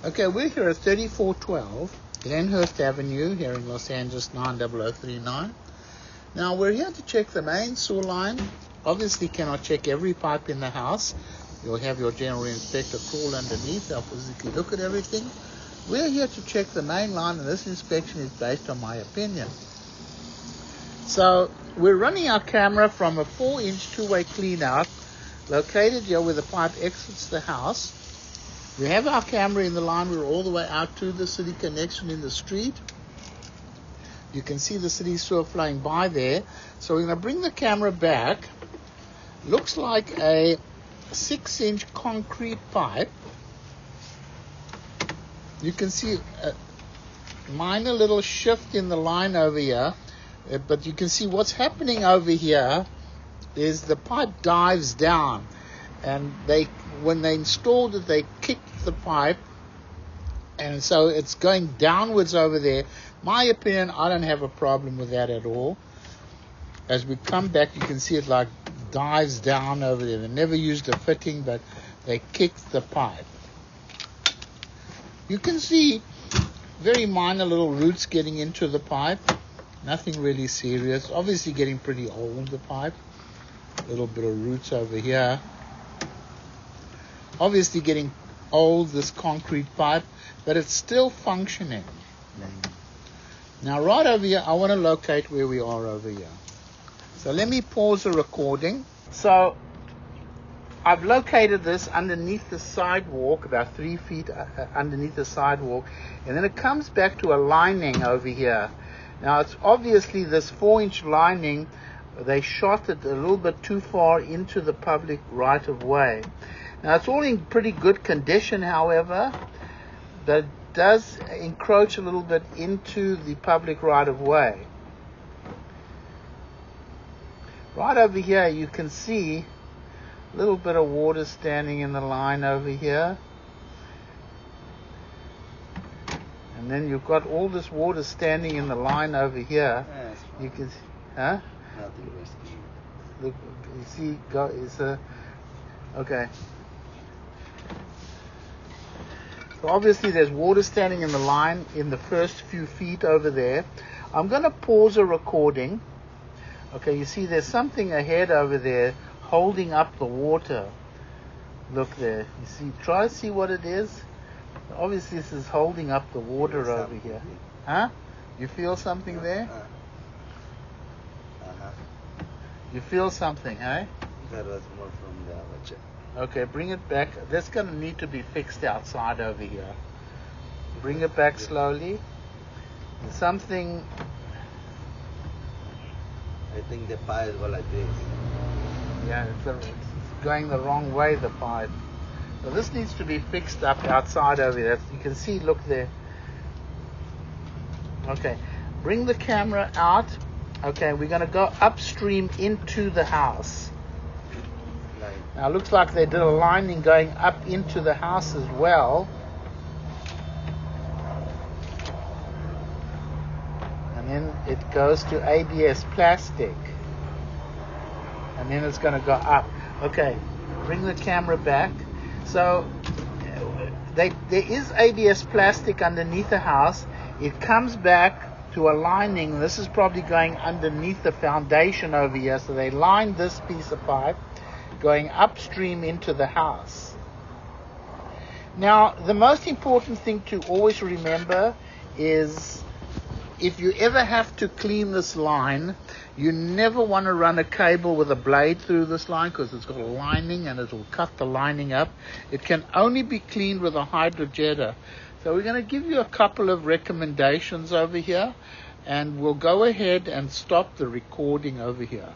Okay, we're here at 3412 Glenhurst Avenue here in Los Angeles 90039. Now we're here to check the main sewer line. Obviously cannot check every pipe in the house. You'll have your general inspector crawl underneath. They'll physically look at everything. We're here to check the main line, and this inspection is based on my opinion. So we're running our camera from a 4-inch two-way clean-out located here where the pipe exits the house. We have our camera in the line. We're all the way out to the city connection in the street. You can see the city sewer flowing by there. So we're going to bring the camera back. Looks like a 6-inch concrete pipe. You can see a minor little shift in the line over here. But you can see what's happening over here is the pipe dives down. And when they installed it, they kicked the pipe, and so it's going downwards over there. My opinion, I don't have a problem with that at all. As we come back, you can see it like dives down over there. They never used a fitting, but they kicked the pipe. You can see very minor little roots getting into the pipe. Nothing really serious. Obviously getting pretty old, the pipe. A little bit of roots over here. Obviously getting old, this concrete pipe, but it's still functioning. Now right over here, I want to locate where we are over here. So let me pause the recording. So I've located this underneath the sidewalk, about 3 feet underneath the sidewalk, and then it comes back to a lining over here. Now it's obviously this 4-inch lining, they shot it a little bit too far into the public right-of-way. Now, it's all in pretty good condition, however, but it does encroach a little bit into the public right-of-way. Right over here, you can see a little bit of water standing in the line over here. And then you've got all this water standing in the line over here. You can see, huh? Look, you see, okay. So obviously there's water standing in the line in the first few feet over there. I'm going to pause the recording. Okay, you see there's something ahead over there holding up the water. Look there. You see, try to see what it is. Obviously this is holding up the water over here. Huh? You feel something there? You feel something, eh? That was more from the other check. Okay, bring it back. That's going to need to be fixed outside over here. Bring it back slowly. Something. I think the pipe was like this. Yeah, it's going the wrong way, the pipe. So this needs to be fixed up outside over here. You can see, look there. Okay, bring the camera out. Okay, we're going to go upstream into the house. Now it looks like they did a lining going up into the house as well. And then it goes to ABS plastic. And then it's going to go up. Okay, bring the camera back. So there is ABS plastic underneath the house. It comes back to a lining. This is probably going underneath the foundation over here. So they lined this piece of pipe going upstream into the house. Now, the most important thing to always remember is if you ever have to clean this line, you never want to run a cable with a blade through this line because it's got a lining and it will cut the lining up. It can only be cleaned with a hydrojetter. So we're going to give you a couple of recommendations over here, and we'll go ahead and stop the recording over here.